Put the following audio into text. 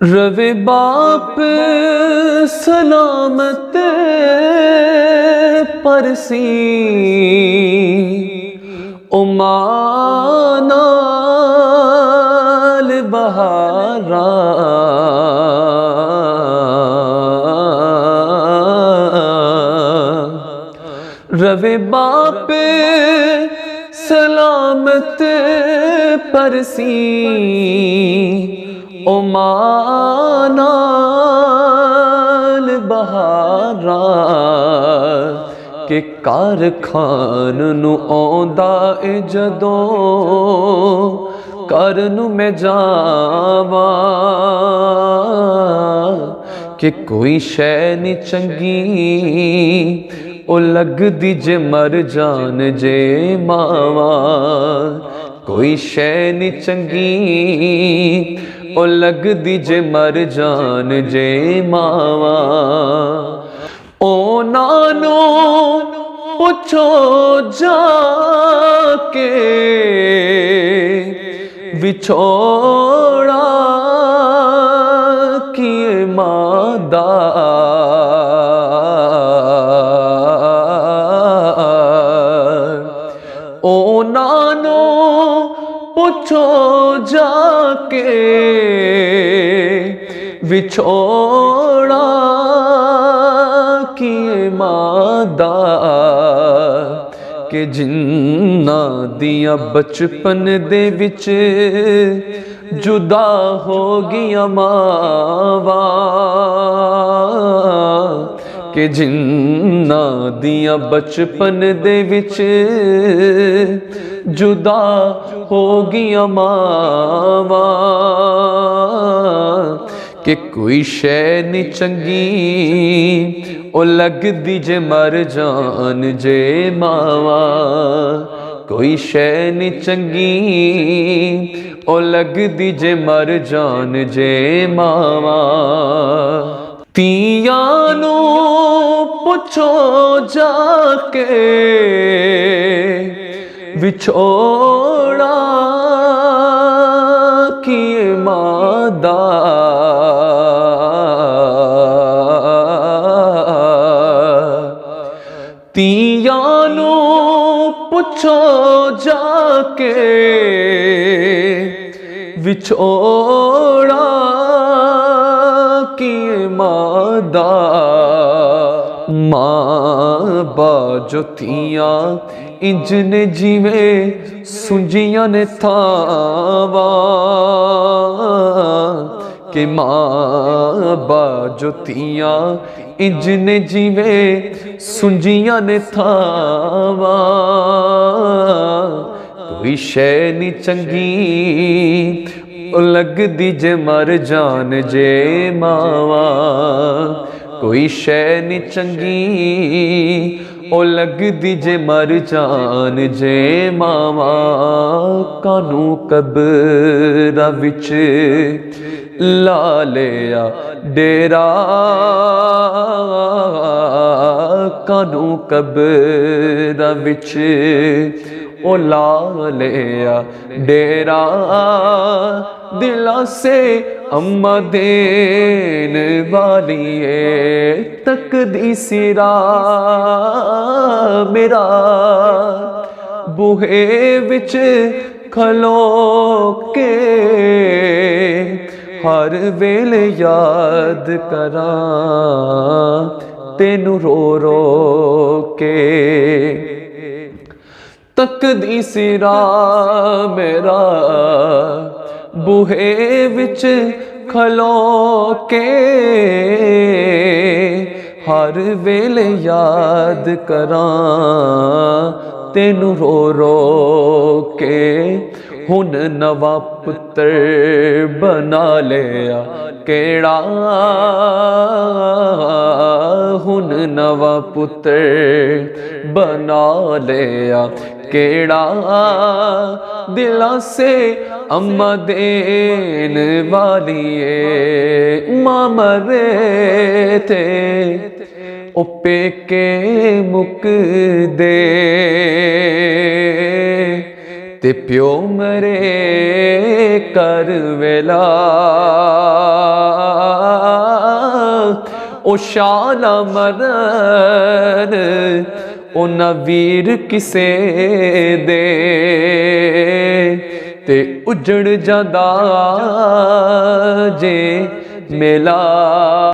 रवे बाप सलामत परसी उमानाल बहारा रवे बाप सलामत परसी उमानाल बहारा के कारखान नू आउंदा ए जदों घर नू मैं जावां कि कोई शै नी चंगी ओ लगदी जे मर जान जे मावा कोई शै नी चंगी ओ लगदी जे मर जान जे मावा ओ नानो पुछो जाके विछोड़ा किए मादा ओ नानो पूछो जाके विछोड़ा किए मादा के जिन्ना दिया बचपन दे विच जुदा हो गया मावा के जिन्ना दिया बचपन दे विच जुदा हो गया मावा कि कोई शै नी चंगी ओ लगदी जे मर जान जे मावा कोई शै नी चंगी ओ लगदी जे मर जान जे मावा तियां नू पुछो जाके विछोड़ा किए मादा तियां नू पुछो जाके विछोड़ा किए मादा मां बाजोतियां इंज ने जिवे सुंजियां ने थावा के मां बाजोतियां इंज ने जिवे सुंजियां ने थावा कोई शै नी चंगी ओ लगदी जे मर जान जे मावा कोई शै नी चंगी ओ लगदी जे मर जान जे मावा कानू कब्रा विच ला लिया डेरा कानू कब्रा विच ओ ला लिया डेरा दिला से अम्मा देन वालिए तकदी सिरा मेरा बूहे विच खलो के हर वेले याद करा तेनू रो रो के तकदी सिरा मेरा बूहे विच खलो के हर वेले याद करा तेनू रो रो के हुन नवा पुत्र बना लिया केड़ा हुन नवा पुत्र बना लिया केड़ा दिला से अम्मा देन वालिए मां मरे थे ओ पेके मुक दे ते प्यो मरे कर वेला ओ शाला मरन उन्ना वीर किसे दे ते उजड़ जांदा जे मेला।